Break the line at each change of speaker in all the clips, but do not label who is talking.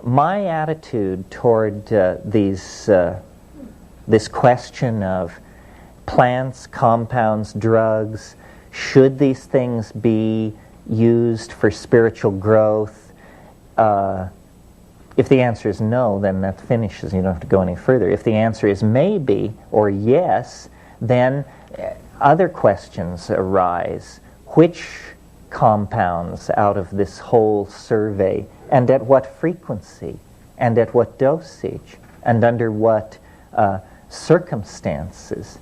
my attitude toward this question of plants, compounds, drugs, should these things be used for spiritual growth? If the answer is no, then that finishes. You don't have to go any further. If the answer is maybe or yes, then other questions arise. Which compounds out of this whole survey, and at what frequency, and at what dosage, and under what circumstances?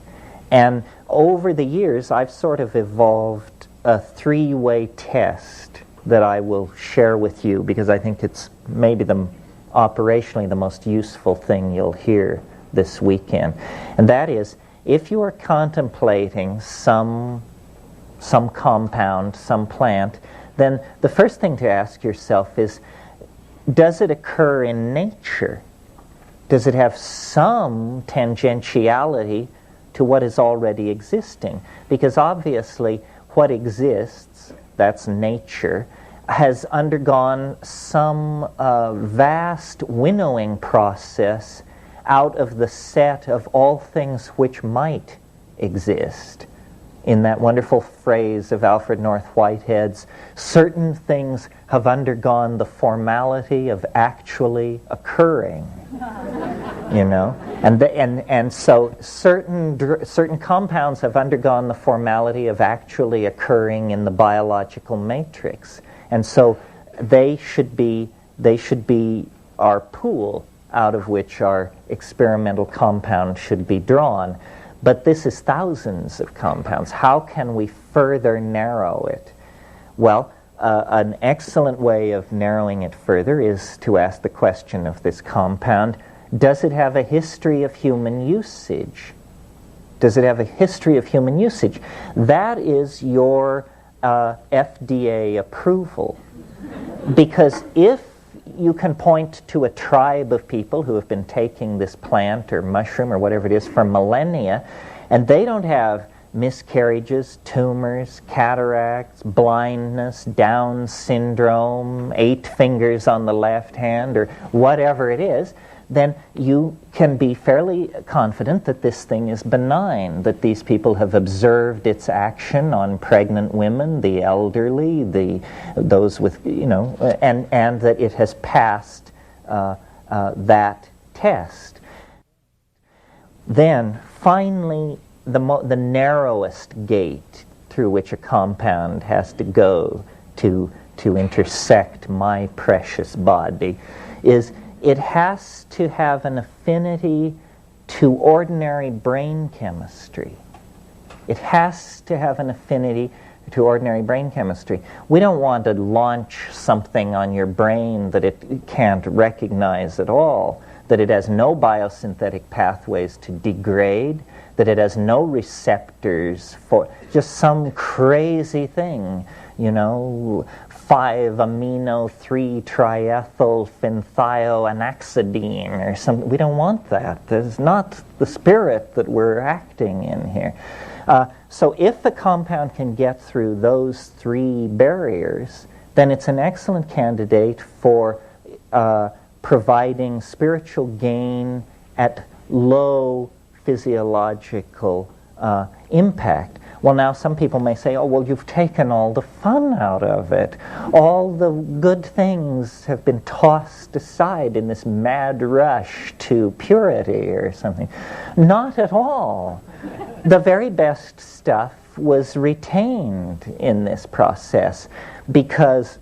And over the years, I've sort of evolved a three-way test that I will share with you, because I think it's maybe operationally the most useful thing you'll hear this weekend. And that is, if you are contemplating some compound, some plant, then the first thing to ask yourself is, does it occur in nature? Does it have some tangentiality to what is already existing? Because obviously what exists, that's nature, has undergone some vast winnowing process out of the set of all things which might exist. In that wonderful phrase of Alfred North Whitehead's, certain things have undergone the formality of actually occurring. You know, and so certain compounds have undergone the formality of actually occurring in the biological matrix, and so they should be our pool out of which our experimental compound should be drawn. But this is thousands of compounds. How can we further narrow it? Well, an excellent way of narrowing it further is to ask the question of this compound: does it have a history of human usage? Does it have a history of human usage? That is your FDA approval. Because if you can point to a tribe of people who have been taking this plant or mushroom or whatever it is for millennia, and they don't have miscarriages, tumors, cataracts, blindness, Down syndrome, 8 fingers on the left hand, or whatever it is, then you can be fairly confident that this thing is benign, that these people have observed its action on pregnant women, the elderly, those with, and that it has passed that test. Then, finally, the narrowest gate through which a compound has to go to intersect my precious body is it has to have an affinity to ordinary brain chemistry. It has to have an affinity to ordinary brain chemistry. We don't want to launch something on your brain that it can't recognize at all, that it has no biosynthetic pathways to degrade, that it has no receptors for just some crazy thing, 5-amino 3-triethylphenthioanaxidine or something. We don't want that. There's not the spirit that we're acting in here. So if the compound can get through those 3 barriers, then it's an excellent candidate for providing spiritual gain at low physiological impact. Well, now some people may say, oh, well, you've taken all the fun out of it. All the good things have been tossed aside in this mad rush to purity or something. Not at all. The very best stuff was retained in this process because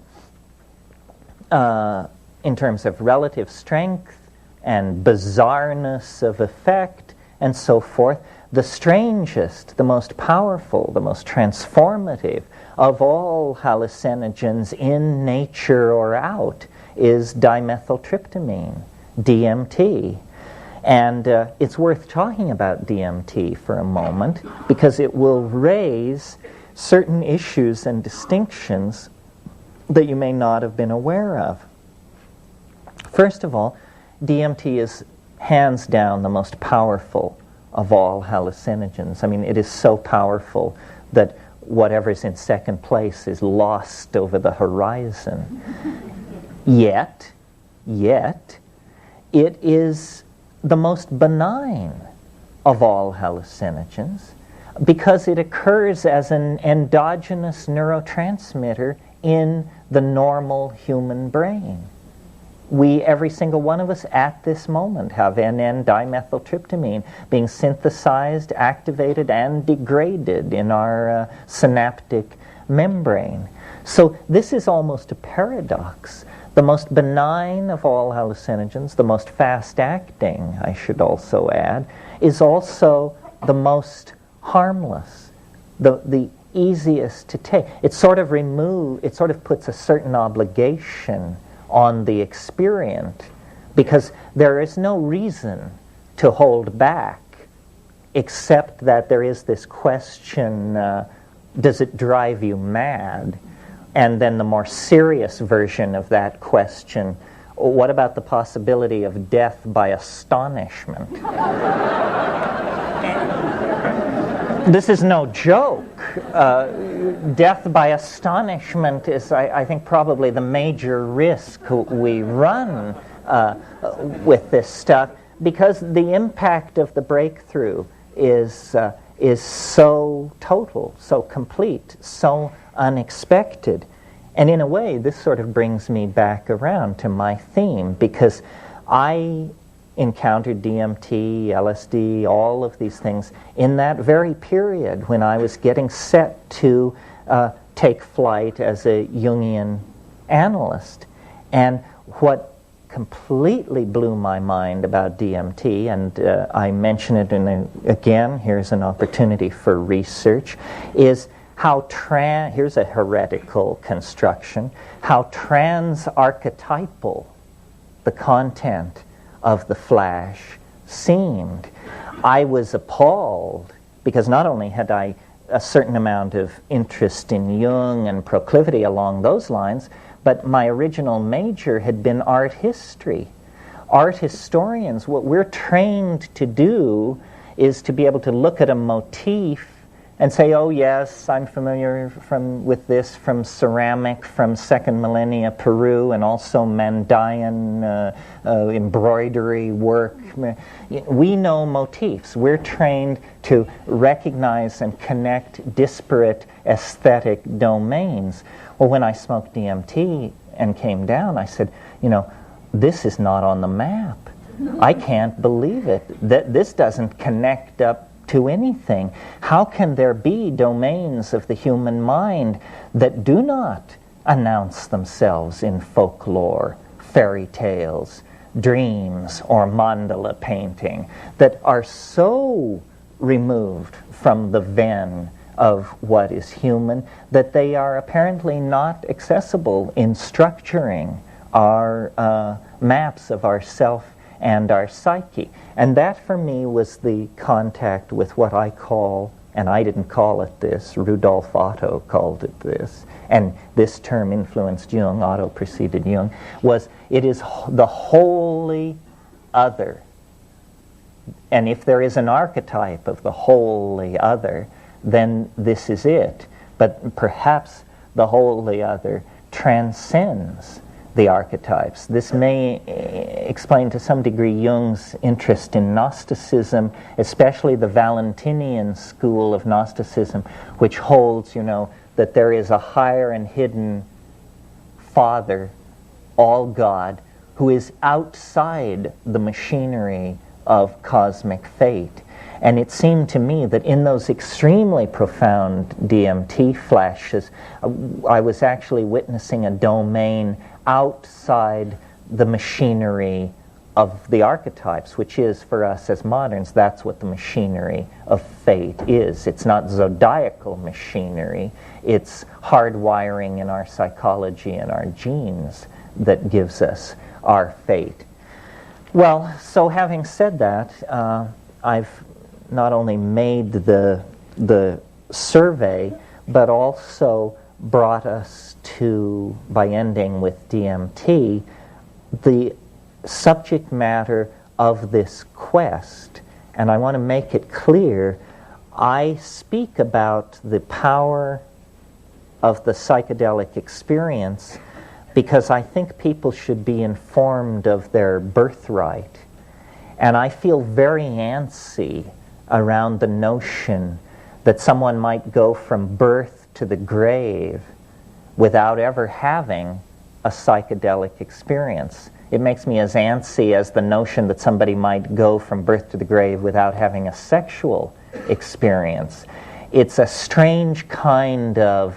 in terms of relative strength and bizarreness of effect and so forth, the strangest, the most powerful, the most transformative of all hallucinogens in nature or out is dimethyltryptamine, DMT. And it's worth talking about DMT for a moment because it will raise certain issues and distinctions that you may not have been aware of. First of all, DMT is hands down the most powerful of all hallucinogens. I mean, it is so powerful that whatever's in second place is lost over the horizon. Yet, yet it is the most benign of all hallucinogens because it occurs as an endogenous neurotransmitter in the normal human brain. Every single one of us at this moment have N,N-dimethyltryptamine being synthesized, activated, and degraded in our synaptic membrane. So this is almost a paradox. The most benign of all hallucinogens, the most fast-acting, I should also add, is also the most harmless, the easiest to take. It sort of puts a certain obligation on the experient because there is no reason to hold back except that there is this question, does it drive you mad? And then the more serious version of that question, what about the possibility of death by astonishment? This is no joke. Death by astonishment is, I think, probably the major risk we run with this stuff because the impact of the breakthrough is so total, so complete, so unexpected. And in a way, this sort of brings me back around to my theme because I encountered DMT, LSD, all of these things in that very period when I was getting set to take flight as a Jungian analyst. And what completely blew my mind about DMT, and I mention it again, here's an opportunity for research, is how here's a heretical construction, how trans-archetypal the content of the flash seemed. I was appalled because not only had I a certain amount of interest in Jung and proclivity along those lines, but my original major had been art history. Art historians, what we're trained to do is to be able to look at a motif and say, oh yes, I'm familiar with this from ceramic from second millennia Peru and also Mandaean embroidery work. We know motifs. We're trained to recognize and connect disparate aesthetic domains. Well, when I smoked DMT and came down, I said, this is not on the map. I can't believe it. This doesn't connect up to anything. How can there be domains of the human mind that do not announce themselves in folklore, fairy tales, dreams, or mandala painting, that are so removed from the ven of what is human that they are apparently not accessible in structuring our maps of ourself and our psyche. And that for me was the contact with what I call, and I didn't call it this, Rudolf Otto called it this, and this term influenced Jung, Otto preceded Jung, it is the wholly other. And if there is an archetype of the wholly other, then this is it. But perhaps the wholly other transcends the archetypes. This may explain to some degree Jung's interest in Gnosticism, especially the Valentinian school of Gnosticism, which holds, that there is a higher and hidden Father, all God, who is outside the machinery of cosmic fate. And it seemed to me that in those extremely profound DMT flashes, I was actually witnessing a domain outside the machinery of the archetypes, which is, for us as moderns, that's what the machinery of fate is. It's not zodiacal machinery, it's hardwiring in our psychology and our genes that gives us our fate. Well, so having said that, I've not only made the survey, but also brought us to, by ending with DMT, the subject matter of this quest. And I want to make it clear, I speak about the power of the psychedelic experience because I think people should be informed of their birthright. And I feel very antsy around the notion that someone might go from birth to the grave without ever having a psychedelic experience. It makes me as antsy as the notion that somebody might go from birth to the grave without having a sexual experience. It's a strange kind of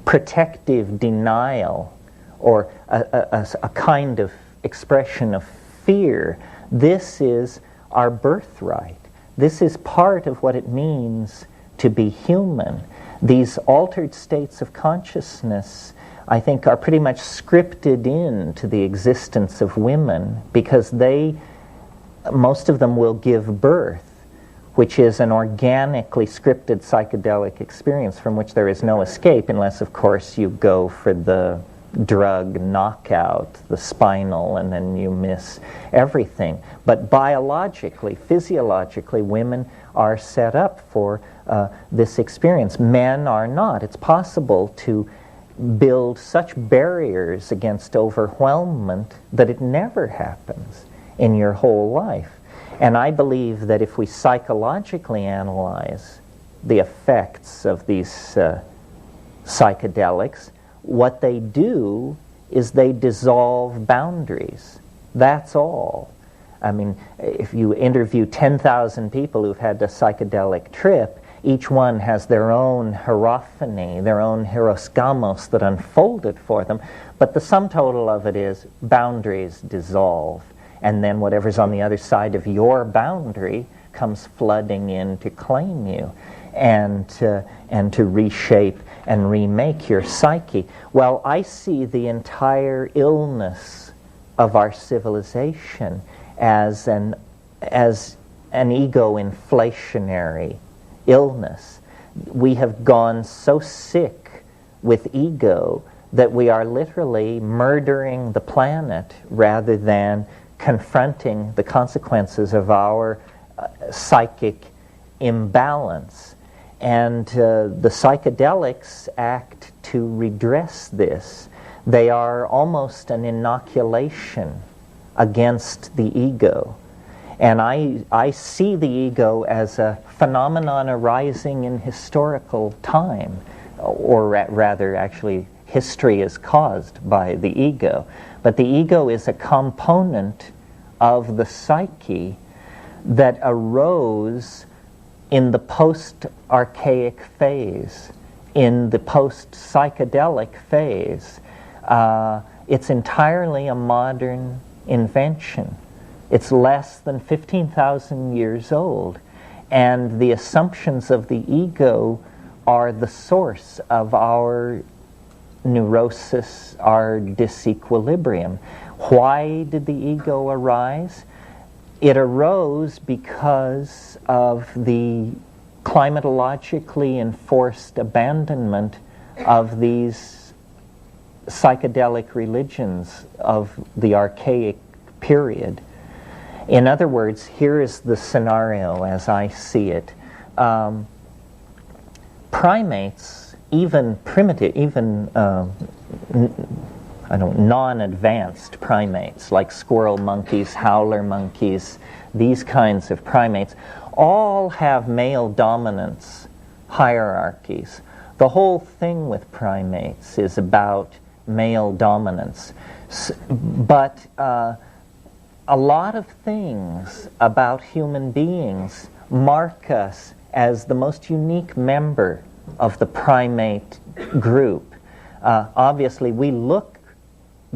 protective denial, or a kind of expression of fear. This is our birthright. This is part of what it means to be human. These altered states of consciousness, I think, are pretty much scripted into the existence of women, because most of them will give birth, which is an organically scripted psychedelic experience from which there is no escape, unless, of course, you go for the drug knockout, the spinal, and then you miss everything. But biologically, physiologically, women are set up for this experience. Men are not. It's possible to build such barriers against overwhelmment that it never happens in your whole life. And I believe that if we psychologically analyze the effects of these psychedelics, what they do is they dissolve boundaries. That's all. I mean, if you interview 10,000 people who've had a psychedelic trip, each one has their own hierophany, their own hieroskamos that unfolded for them, but the sum total of it is boundaries dissolve, and then whatever's on the other side of your boundary comes flooding in to claim you and to reshape and remake your psyche. Well, I see the entire illness of our civilization as an ego-inflationary illness. We have gone so sick with ego that we are literally murdering the planet rather than confronting the consequences of our psychic imbalance. And the psychedelics act to redress this. They are almost an inoculation against the ego. And I see the ego as a phenomenon arising in historical time, or rather, actually, history is caused by the ego. But the ego is a component of the psyche that arose in the post-archaic phase, in the post-psychedelic phase. It's entirely a modern invention. It's less than 15,000 years old. And the assumptions of the ego are the source of our neurosis, our disequilibrium. Why did the ego arise? It arose because of the climatologically enforced abandonment of these psychedelic religions of the archaic period. In other words, here is the scenario as I see it. Primates, even primitive, even non-advanced primates like squirrel monkeys, howler monkeys, these kinds of primates, all have male dominance hierarchies. The whole thing with primates is about male dominance. But a lot of things about human beings mark us as the most unique member of the primate group. Obviously, we look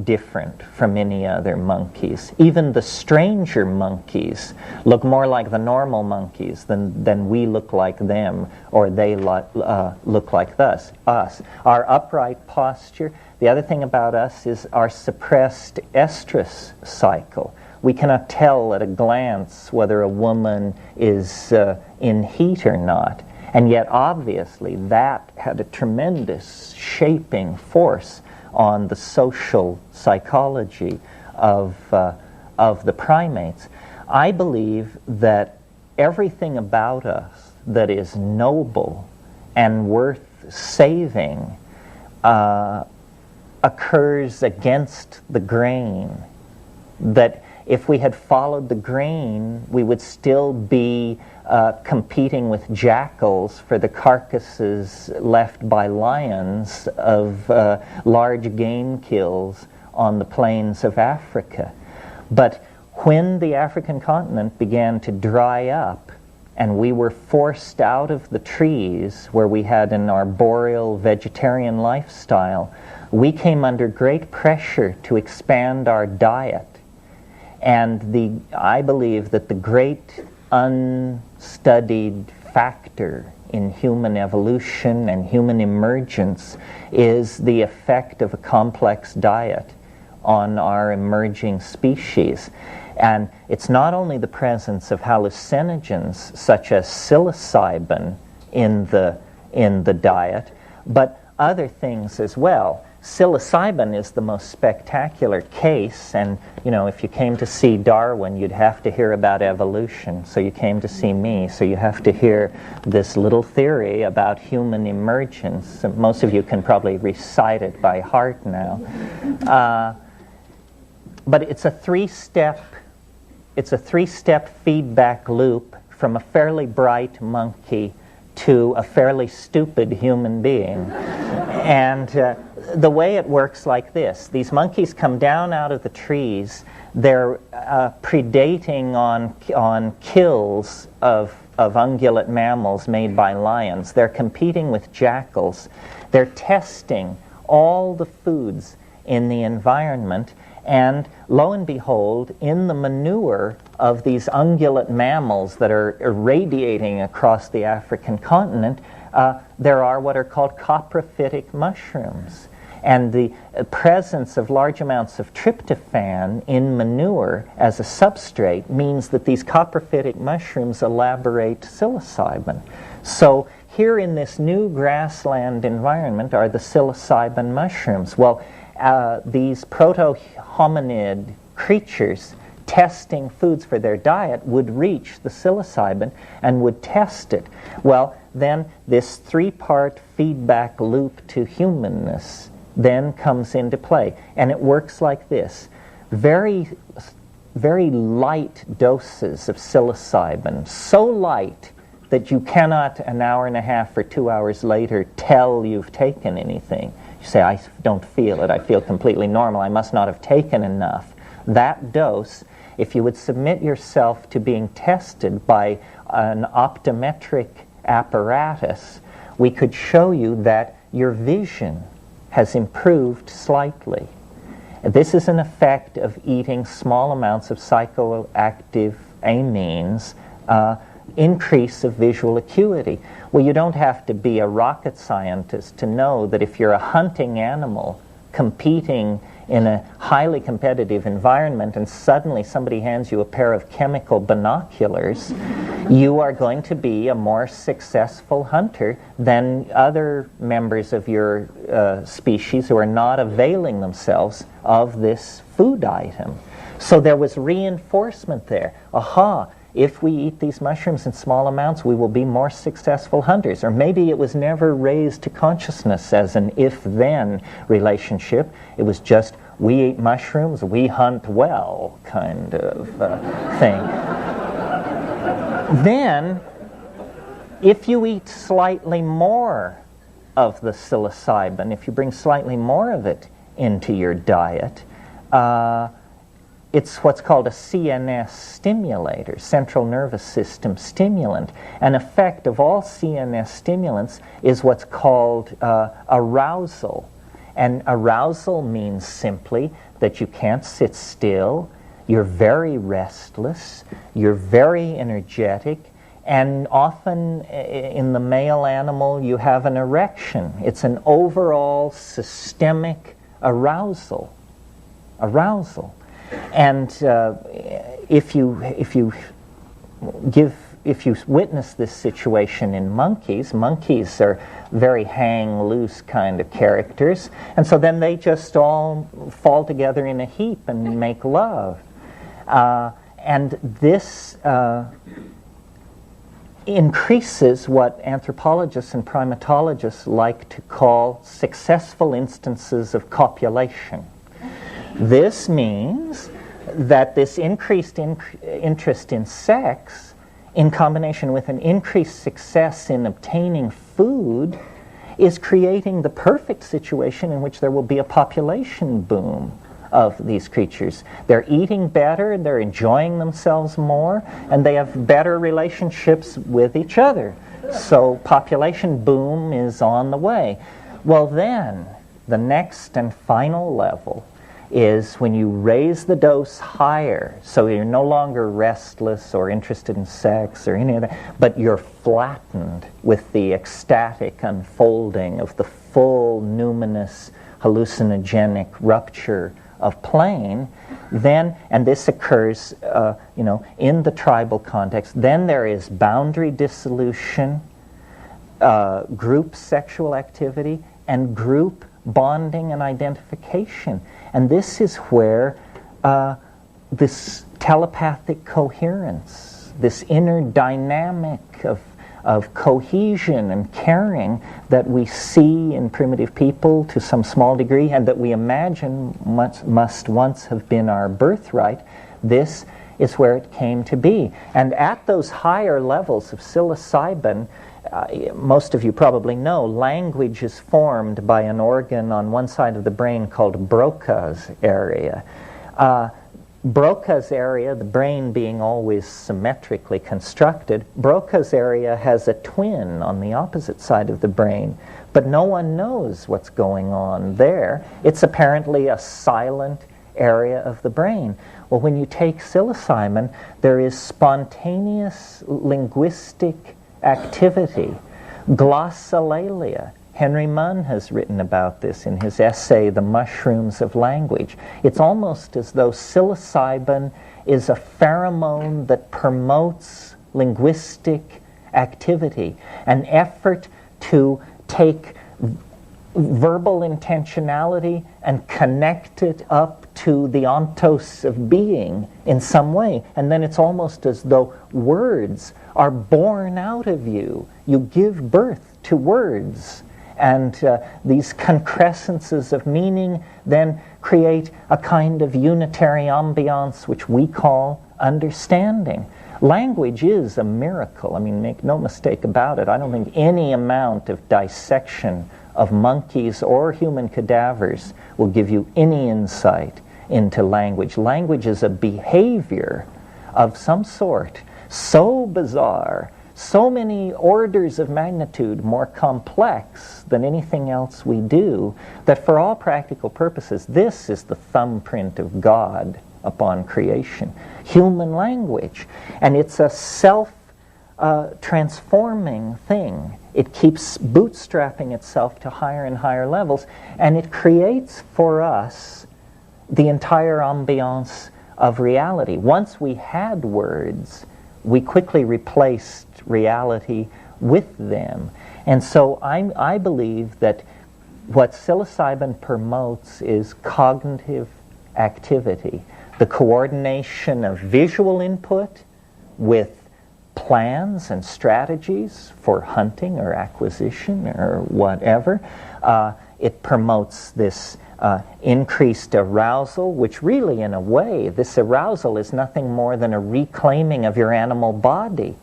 different from any other monkeys. Even the stranger monkeys look more like the normal monkeys than we look like them, or they look like us. Our upright posture. The other thing about us is our suppressed estrus cycle. We cannot tell at a glance whether a woman is in heat or not. And yet, obviously, that had a tremendous shaping force on the social psychology of the primates. I believe that everything about us that is noble and worth saving occurs against the grain. That if we had followed the grain, we would still be competing with jackals for the carcasses left by lions of large game kills on the plains of Africa. But when the African continent began to dry up and we were forced out of the trees where we had an arboreal vegetarian lifestyle, we came under great pressure to expand our diet. And I believe that the great unstudied factor in human evolution and human emergence is the effect of a complex diet on our emerging species. And it's not only the presence of hallucinogens such as psilocybin in the diet, but other things as well. Psilocybin is the most spectacular case, and if you came to see Darwin, you'd have to hear about evolution. So you came to see me, so you have to hear this little theory about human emergence. Most of you can probably recite it by heart now. But it's a three-step feedback loop from a fairly bright monkey to a fairly stupid human being. And the way it works like this: these monkeys come down out of the trees, they're predating on kills of ungulate mammals made by lions, they're competing with jackals, they're testing all the foods in the environment, and lo and behold, in the manure of these ungulate mammals that are irradiating across the African continent, there are what are called coprophytic mushrooms. And the presence of large amounts of tryptophan in manure as a substrate means that these coprophytic mushrooms elaborate psilocybin. So here in this new grassland environment are the psilocybin mushrooms. Well, these proto-hominid creatures testing foods for their diet would reach the psilocybin and would test it. Well, then this three-part feedback loop to humanness then comes into play. And it works like this. Very, very light doses of psilocybin, so light that you cannot an hour and a half or 2 hours later tell you've taken anything. You say, I don't feel it, I feel completely normal, I must not have taken enough. That dose, if you would submit yourself to being tested by an optometric apparatus, we could show you that your vision has improved slightly. This is an effect of eating small amounts of psychoactive amines, increase of visual acuity. Well, you don't have to be a rocket scientist to know that if you're a hunting animal competing in a highly competitive environment and suddenly somebody hands you a pair of chemical binoculars, you are going to be a more successful hunter than other members of your species who are not availing themselves of this food item. So there was reinforcement there. Aha! If we eat these mushrooms in small amounts, we will be more successful hunters. Or maybe it was never raised to consciousness as an if-then relationship. It was just, we eat mushrooms, we hunt well, kind of thing. Then, if you eat slightly more of the psilocybin, if you bring slightly more of it into your diet, it's what's called a CNS stimulator, central nervous system stimulant. An effect of all CNS stimulants is what's called arousal. And arousal means simply that you can't sit still, you're very restless, you're very energetic, and often in the male animal you have an erection. It's an overall systemic arousal. And if you witness this situation in monkeys are very hang-loose kind of characters, and so then they just all fall together in a heap and make love. And this increases what anthropologists and primatologists like to call successful instances of copulation. This means that this increased interest in sex, in combination with an increased success in obtaining food, is creating the perfect situation in which there will be a population boom of these creatures. They're eating better, they're enjoying themselves more, and they have better relationships with each other. So population boom is on the way. Well then, the next and final level is when you raise the dose higher, so you're no longer restless or interested in sex or any of that, but you're flattened with the ecstatic unfolding of the full, numinous, hallucinogenic rupture of plane, then, and this occurs, in the tribal context, then there is boundary dissolution, group sexual activity, and group bonding and identification. And this is where this telepathic coherence, this inner dynamic of cohesion and caring that we see in primitive people to some small degree, and that we imagine must once have been our birthright, this is where it came to be. And at those higher levels of psilocybin, most of you probably know, language is formed by an organ on one side of the brain called Broca's area. Broca's area, the brain being always symmetrically constructed, Broca's area has a twin on the opposite side of the brain, but no one knows what's going on there. It's apparently a silent area of the brain. Well, when you take psilocybin, there is spontaneous linguistic activity, glossolalia. Henry Munn has written about this in his essay, The Mushrooms of Language. It's almost as though psilocybin is a pheromone that promotes linguistic activity, an effort to take verbal intentionality and connect it up to the ontos of being in some way. And then it's almost as though words are born out of you. You give birth to words. And these concrescences of meaning then create a kind of unitary ambiance which we call understanding. Language is a miracle. I mean, make no mistake about it. I don't think any amount of dissection of monkeys or human cadavers will give you any insight into language. Language is a behavior of some sort, so bizarre, so many orders of magnitude more complex than anything else we do, that for all practical purposes, this is the thumbprint of God upon creation. Human language. And it's a self-transforming thing. It keeps bootstrapping itself to higher and higher levels, and it creates for us the entire ambiance of reality. Once we had words, we quickly replaced reality with them. And so I believe that what psilocybin promotes is cognitive activity, the coordination of visual input with plans and strategies for hunting or acquisition or whatever. It promotes this increased arousal, which really, in a way, this arousal is nothing more than a reclaiming of your animal body.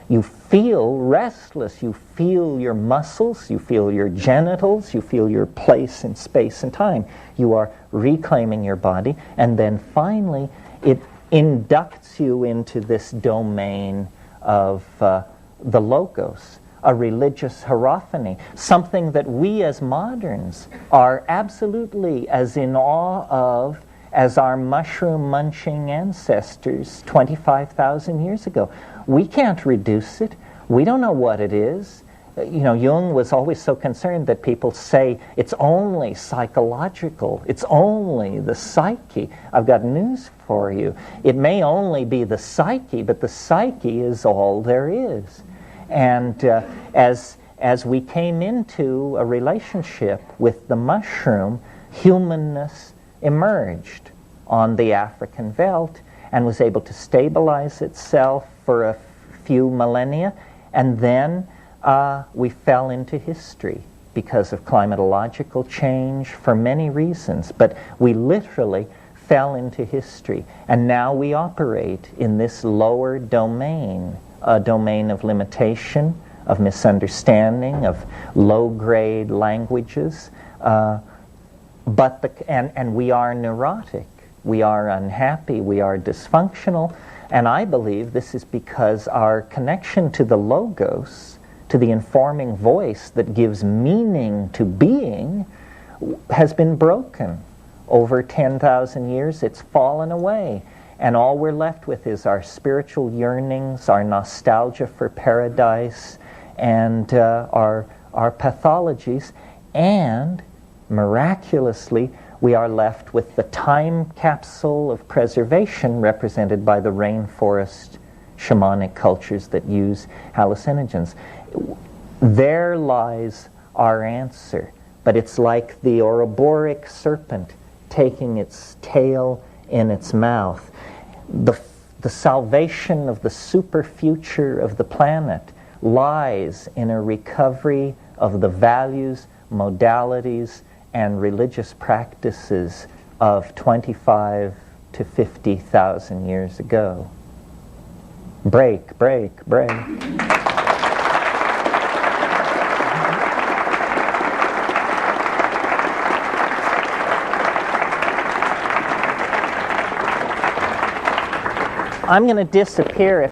You feel restless, you feel your muscles, you feel your genitals, you feel your place in space and time. You are reclaiming your body, and then finally it inducts you into this domain of the logos, a religious hierophany, something that we as moderns are absolutely as in awe of as our mushroom-munching ancestors 25,000 years ago. We can't reduce it. We don't know what it is. Jung was always so concerned that people say it's only psychological, it's only the psyche. I've got news for you. It may only be the psyche, but the psyche is all there is. And as we came into a relationship with the mushroom, humanness emerged on the African veldt and was able to stabilize itself for a few millennia, And then we fell into history because of climatological change, for many reasons. But we literally fell into history. And now we operate in this lower domain, a domain of limitation, of misunderstanding, of low-grade languages. And we are neurotic. We are unhappy. We are dysfunctional. And I believe this is because our connection to the logos, to the informing voice that gives meaning to being, has been broken. Over 10,000 years, it's fallen away. And all we're left with is our spiritual yearnings, our nostalgia for paradise, and our pathologies. And miraculously, we are left with the time capsule of preservation represented by the rainforest shamanic cultures that use hallucinogens. There lies our answer, but it's like the Ouroboros serpent taking its tail in its mouth. The salvation of the super future of the planet lies in a recovery of the values, modalities, and religious practices of 25 to 50,000 years ago. Break, break, break. I'm going to disappear if